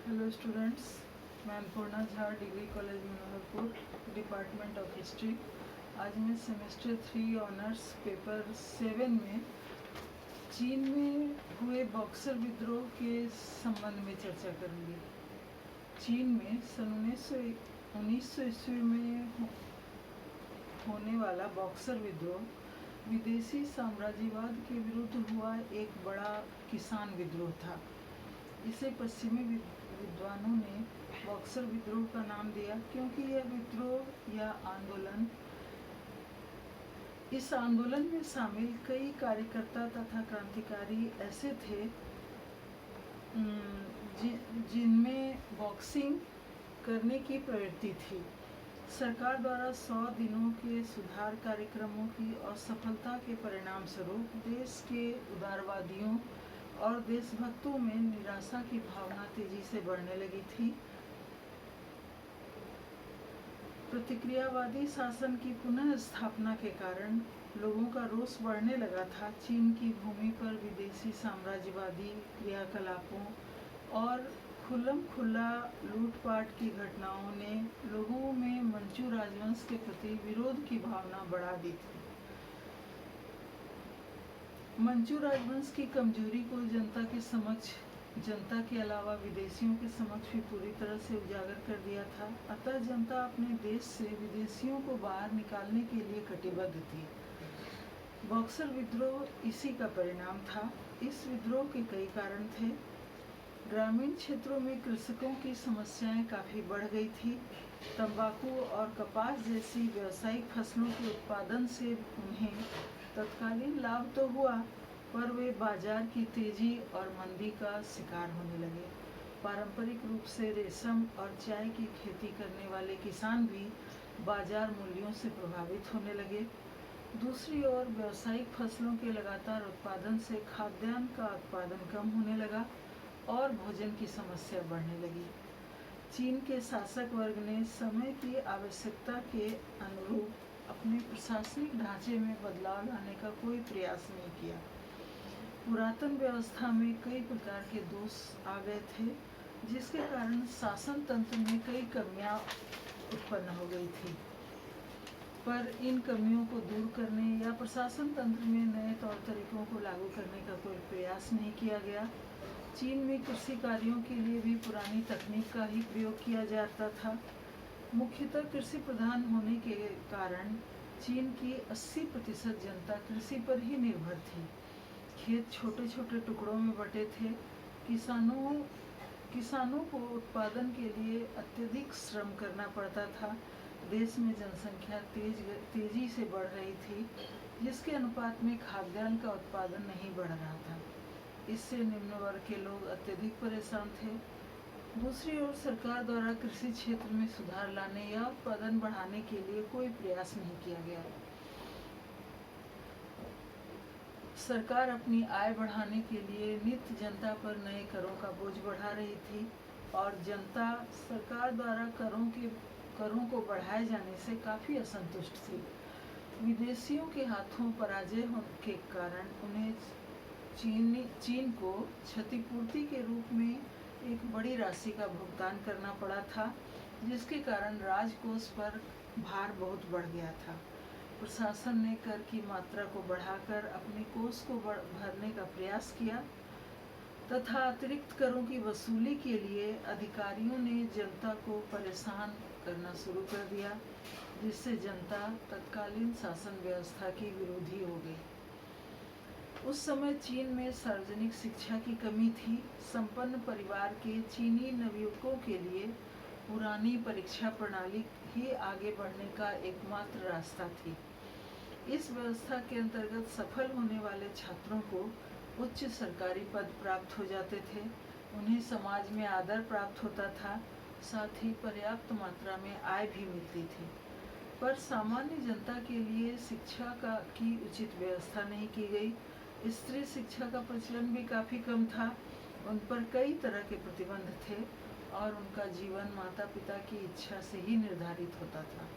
Hello students, मैं Annapurna Jha, degree college Manoharpur, department of history. आज मैं सेमेस्टर 3 ऑनर्स पेपर 7 में चीन में हुए बॉक्सर विद्रोह के संबंध में चर्चा करूँगी। चीन में सन 1900 ईस्वी में होने वाला बॉक्सर विद्रोह विदेशी साम्राज्यवाद के विरुद्ध हुआ एक बड़ा किसान विद्रोह था। इसे पश्चिमी विद्वानों ने बॉक्सर विद्रोह का नाम दिया क्योंकि यह विद्रोह या आंदोलन इस आंदोलन में शामिल कई कार्यकर्ता तथा क्रांतिकारी ऐसे थे जिनमें बॉक्सिंग करने की प्रवृत्ति थी। सरकार द्वारा 100 दिनों के सुधार कार्यक्रमों की असफलता के परिणाम स्वरूप देश के उदारवादियों और देशभक्तों में निराशा की भावना तेजी से बढ़ने लगी थी। प्रतिक्रियावादी शासन की पुनः स्थापना के कारण लोगों का रोष बढ़ने लगा था। चीन की भूमि पर विदेशी साम्राज्यवादी क्रियाकलापों और खुल्ला लूटपाट की घटनाओं ने लोगों में मंचू राजवंश के प्रति विरोध की भावना बढ़ा दी थी। मंचू राजवंश की कमजोरी को जनता के अलावा विदेशियों के समक्ष भी पूरी तरह से उजागर कर दिया था। अतः जनता अपने देश से विदेशियों को बाहर निकालने के लिए कटिबद्ध थी। बॉक्सर विद्रोह इसी का परिणाम था। इस विद्रोह के कई कारण थे। ग्रामीण क्षेत्रों में कृषकों की समस्याएं काफ़ी बढ़ गई थी। तंबाकू और कपास जैसी व्यावसायिक फसलों के उत्पादन से उन्हें तत्कालीन लाभ तो हुआ, पर वे बाजार की तेजी और मंदी का शिकार होने लगे। पारंपरिक रूप से रेशम और चाय की खेती करने वाले किसान भी बाजार मूल्यों से प्रभावित होने लगे। दूसरी ओर व्यावसायिक फसलों के लगातार उत्पादन से खाद्यान्न का उत्पादन कम होने लगा और भोजन की समस्या बढ़ने लगी। चीन के शासक वर्ग ने समय की आवश्यकता के अनुरूप अपने प्रशासनिक ढांचे में बदलाव लाने का कोई प्रयास नहीं किया। पुरातन व्यवस्था में कई प्रकार के दोष आ गए थे, जिसके कारण शासन तंत्र में कई कमियां उत्पन्न हो गई थी। पर इन कमियों को दूर करने या प्रशासन तंत्र में नए तौर तरीकों को लागू करने का कोई प्रयास नहीं किया गया। चीन में कृषि कार्यों के लिए भी पुरानी तकनीक का ही प्रयोग किया जाता था। मुख्यतः कृषि प्रधान होने के कारण चीन की 80% जनता कृषि पर ही निर्भर थी। खेत छोटे छोटे टुकड़ों में बटे थे। किसानों को उत्पादन के लिए अत्यधिक श्रम करना पड़ता था। देश में जनसंख्या तेजी से बढ़ रही थी, जिसके अनुपात में खाद्यान्न का उत्पादन नहीं बढ़ रहा था। इससे निम्न वर्ग के लोग अत्यधिक परेशान थे। दूसरी ओर सरकार द्वारा कृषि क्षेत्र में सुधार लाने या उत्पादन बढ़ाने के लिए कोई प्रयास नहीं किया गया। सरकार अपनी आय बढ़ाने के लिए नित्य जनता पर नए करों का बोझ बढ़ा रही थी और जनता सरकार द्वारा करों को बढ़ाए जाने से काफ़ी असंतुष्ट थी। विदेशियों के हाथों पराजय होने के कारण उन्हें चीन को क्षतिपूर्ति के रूप में एक बड़ी राशि का भुगतान करना पड़ा था, जिसके कारण राजकोष पर भार बहुत बढ़ गया था। प्रशासन ने कर की मात्रा को बढ़ाकर अपने कोष को भरने का प्रयास किया तथा अतिरिक्त करों की वसूली के लिए अधिकारियों ने जनता को परेशान करना शुरू कर दिया, जिससे जनता तत्कालीन शासन व्यवस्था की विरोधी हो गई। उस समय चीन में सार्वजनिक शिक्षा की कमी थी। संपन्न परिवार के चीनी नवयुवकों के लिए पुरानी परीक्षा प्रणाली ही आगे बढ़ने का एकमात्र रास्ता थी। इस व्यवस्था के अंतर्गत सफल होने वाले छात्रों को उच्च सरकारी पद प्राप्त हो जाते थे, उन्हें समाज में आदर प्राप्त होता था, साथ ही पर्याप्त मात्रा में आय भी मिलती थी। पर सामान्य जनता के लिए शिक्षा की उचित व्यवस्था नहीं की गई। स्त्री शिक्षा का प्रचलन भी काफ़ी कम था। उन पर कई तरह के प्रतिबंध थे और उनका जीवन माता पिता की इच्छा से ही निर्धारित होता था।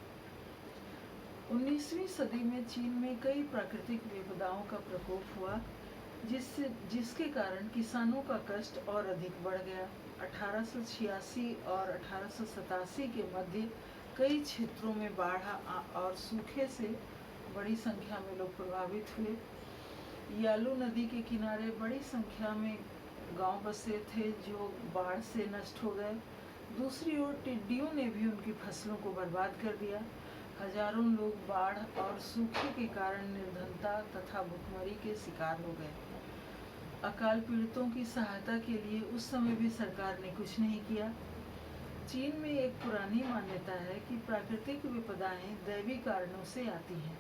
19वीं सदी में चीन में कई प्राकृतिक विपदाओं का प्रकोप हुआ, जिसके कारण किसानों का कष्ट और अधिक बढ़ गया। 1886 और 1887 के मध्य कई क्षेत्रों में बाढ़ और सूखे से बड़ी संख्या में लोग प्रभावित हुए। यालू नदी के किनारे बड़ी संख्या में गांव बसे थे जो बाढ़ से नष्ट हो गए। दूसरी ओर टिड्डियों ने भी उनकी फसलों को बर्बाद कर दिया। हजारों लोग बाढ़ और सूखे के कारण निर्धनता तथा भुखमरी के शिकार हो गए। अकाल पीड़ितों की सहायता के लिए उस समय भी सरकार ने कुछ नहीं किया। चीन में एक पुरानी मान्यता है कि प्राकृतिक विपदाएं दैवी कारणों से आती हैं।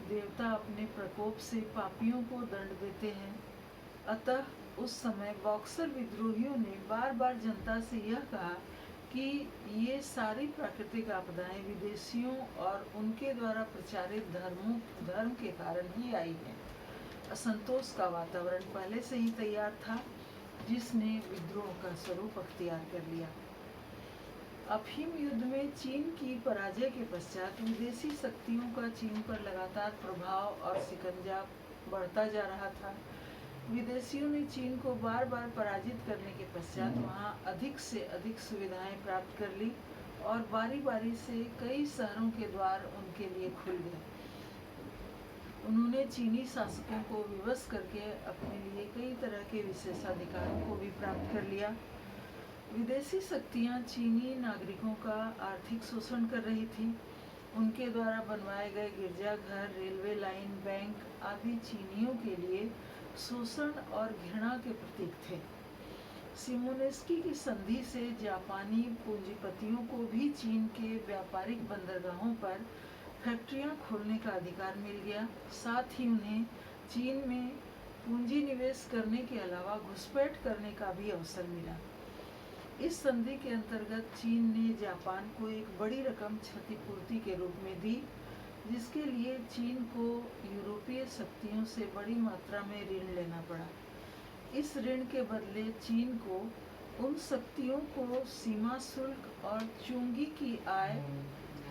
देवता अपने प्रकोप से पापियों को दंड देते हैं। अतः उस समय बॉक्सर विद्रोहियों ने बार बार जनता से यह कहा कि ये सारी प्राकृतिक आपदाएं विदेशियों और उनके द्वारा प्रचारित धर्म के कारण ही आई हैं। असंतोष का वातावरण पहले से ही तैयार था, जिसने विद्रोह का स्वरूप अख्तियार कर लिया। अफीम युद्ध में चीन की पराजय के पश्चात विदेशी शक्तियों का चीन पर लगातार प्रभाव और शिकंजा बढ़ता जा रहा था। विदेशियों ने चीन को बार बार पराजित करने के पश्चात वहां अधिक से अधिक सुविधाएं प्राप्त कर ली और बारी बारी से कई शहरों के द्वार उनके लिए खुल गए। उन्होंने चीनी शासकों को विवश करके अपने लिए कई तरह के विशेषाधिकारों को भी प्राप्त कर लिया। विदेशी शक्तियां चीनी नागरिकों का आर्थिक शोषण कर रही थी। उनके द्वारा बनवाए गए गिरजाघर, रेलवे लाइन, बैंक आदि चीनियों के लिए शोषण और घृणा के प्रतीक थे। सिमोनेस्की की संधि से जापानी पूंजीपतियों को भी चीन के व्यापारिक बंदरगाहों पर फैक्ट्रियां खोलने का अधिकार मिल गया। साथ ही उन्हें चीन में पूंजी निवेश करने के अलावा घुसपैठ करने का भी अवसर मिला। इस संधि के अंतर्गत चीन ने जापान को एक बड़ी रकम क्षतिपूर्ति के रूप में दी, जिसके लिए चीन को यूरोपीय शक्तियों से बड़ी मात्रा में ऋण लेना पड़ा। इस ऋण के बदले चीन को उन शक्तियों को सीमा शुल्क और चुंगी की आय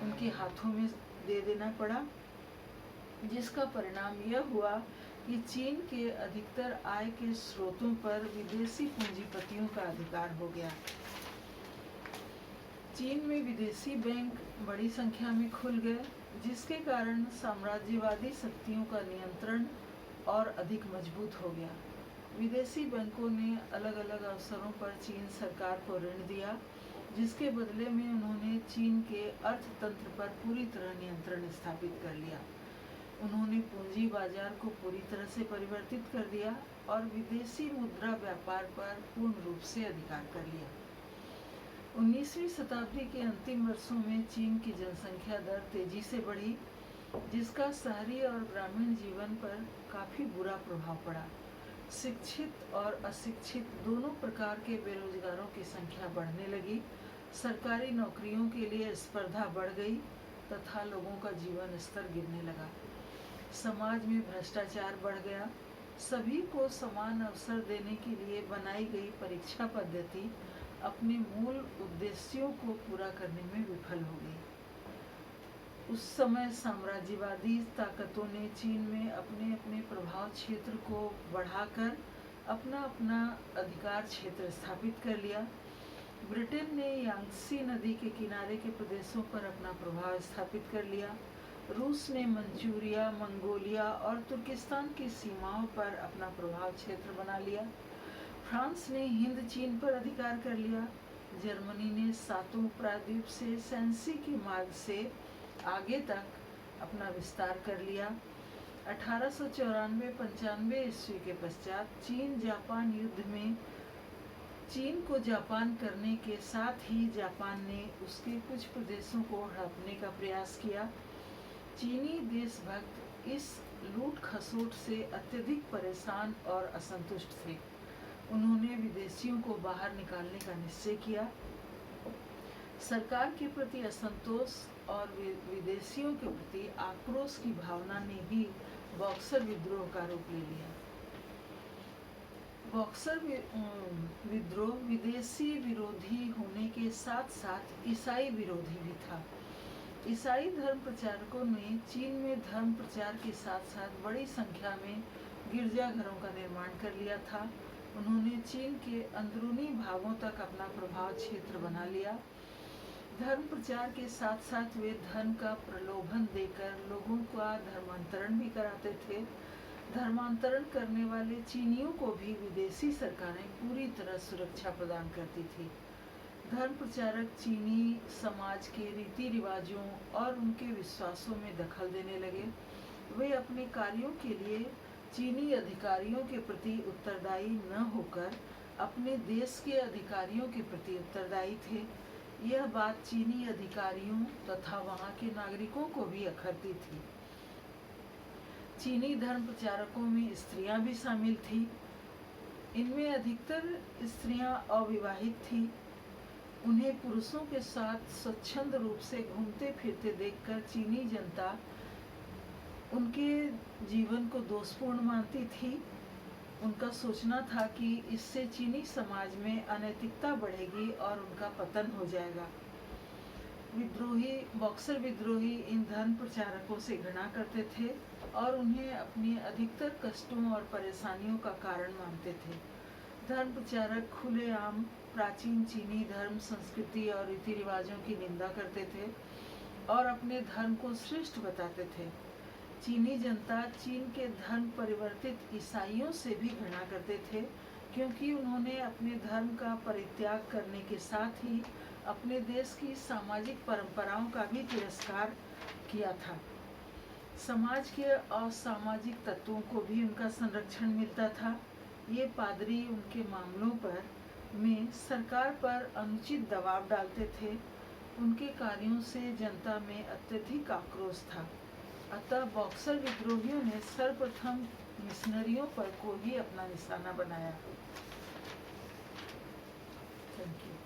उनके हाथों में दे देना पड़ा, जिसका परिणाम यह हुआ कि चीन के अधिकतर आय के स्रोतों पर विदेशी पूंजीपतियों का अधिकार हो गया। चीन में विदेशी बैंक बड़ी संख्या में खुल गए, जिसके कारण साम्राज्यवादी शक्तियों का नियंत्रण और अधिक मजबूत हो गया। विदेशी बैंकों ने अलग अलग अवसरों पर चीन सरकार को ऋण दिया, जिसके बदले में उन्होंने चीन के अर्थतंत्र पर पूरी तरह नियंत्रण स्थापित कर लिया। उन्होंने पूंजी बाजार को पूरी तरह से परिवर्तित कर दिया और विदेशी मुद्रा व्यापार पर पूर्ण रूप से अधिकार कर लिया। 19वीं शताब्दी के अंतिम वर्षों में चीन की जनसंख्या दर तेजी से बढ़ी, जिसका शहरी और ग्रामीण जीवन पर काफी बुरा प्रभाव पड़ा। शिक्षित और अशिक्षित दोनों प्रकार के बेरोजगारों की संख्या बढ़ने लगी। सरकारी नौकरियों के लिए स्पर्धा बढ़ गई तथा लोगों का जीवन स्तर गिरने लगा। समाज में भ्रष्टाचार बढ़ गया। सभी को समान अवसर देने के लिए बनाई गई परीक्षा पद्धति अपने मूल उद्देश्यों को पूरा करने में विफल हो गई। उस समय साम्राज्यवादी ताकतों ने चीन में अपने अपने प्रभाव क्षेत्र को बढ़ाकर अपना अपना अधिकार क्षेत्र स्थापित कर लिया। ब्रिटेन ने यांगत्से नदी के किनारे के प्रदेशों पर अपना प्रभाव स्थापित कर लिया। रूस ने मंचूरिया, मंगोलिया और तुर्किस्तान की सीमाओं पर अपना प्रभाव क्षेत्र बना लिया। फ्रांस ने हिंद चीन पर अधिकार कर लिया। जर्मनी ने सातों प्रायद्वीप से सैंसी के मार्ग से आगे तक अपना विस्तार कर लिया। 1894-95 ईस्वी के पश्चात चीन जापान युद्ध में चीन को जापान करने के साथ ही जापान ने उसके कुछ प्रदेशों को हड़पने का प्रयास किया। चीनी देशभक्त इस लूट खसोट से अत्यधिक परेशान और असंतुष्ट थे। उन्होंने विदेशियों को बाहर निकालने का निश्चय किया। सरकार के प्रति असंतोष और विदेशियों के प्रति आक्रोश की भावना ने भी बॉक्सर विद्रोह का रूप ले लिया। बॉक्सर विद्रोह विदेशी विरोधी होने के साथ साथ ईसाई विरोधी भी था। ईसाई धर्म प्रचारकों ने चीन में धर्म प्रचार के साथ साथ बड़ी संख्या में गिरजाघरों का निर्माण कर लिया था। उन्होंने चीन के अंदरूनी भागों तक अपना प्रभाव क्षेत्र बना लिया। धर्म प्रचार के साथ साथ वे धन का प्रलोभन देकर लोगों का धर्मांतरण भी कराते थे। धर्मांतरण करने वाले चीनियों को भी विदेशी सरकारें पूरी तरह सुरक्षा प्रदान करती थी। धर्म प्रचारक चीनी समाज के रीति रिवाजों और उनके विश्वासों में दखल देने लगे। वे अपने कार्यों के लिए चीनी अधिकारियों के प्रति उत्तरदायी न होकर अपने देश के अधिकारियों के प्रति उत्तरदायी थे। यह बात चीनी अधिकारियों तथा वहां के नागरिकों को भी अखरती थी। चीनी धर्म प्रचारकों में स्त्रियां भी शामिल थीं। इनमें अधिकतर स्त्रियां अविवाहित थीं। उन्हें पुरुषों के साथ स्वच्छंद रूप से घूमते फिरते देखकर चीनी जनता उनके जीवन को दोषपूर्ण मानती थी। उनका सोचना था कि इससे चीनी समाज में अनैतिकता बढ़ेगी और उनका पतन हो जाएगा। बॉक्सर विद्रोही इन धर्म प्रचारकों से घृणा करते थे और उन्हें अपनी अधिकतर कष्टों और परेशानियों का कारण मानते थे। धर्म प्रचारक खुलेआम प्राचीन चीनी धर्म, संस्कृति और रीति रिवाजों की निंदा करते थे और अपने धर्म को श्रेष्ठ बताते थे। चीनी जनता चीन के धर्म परिवर्तित ईसाइयों से भी घृणा करते थे, क्योंकि उन्होंने अपने धर्म का परित्याग करने के साथ ही अपने देश की सामाजिक परंपराओं का भी तिरस्कार किया था। समाज के असामाजिक तत्वों को भी उनका संरक्षण मिलता था। ये पादरी उनके मामलों में सरकार पर अनुचित दबाव डालते थे। उनके कार्यों से जनता में अत्यधिक आक्रोश था। अतः बॉक्सर विद्रोहियों ने सर्वप्रथम मिशनरियों पर को ही अपना निशाना बनाया। Thank you.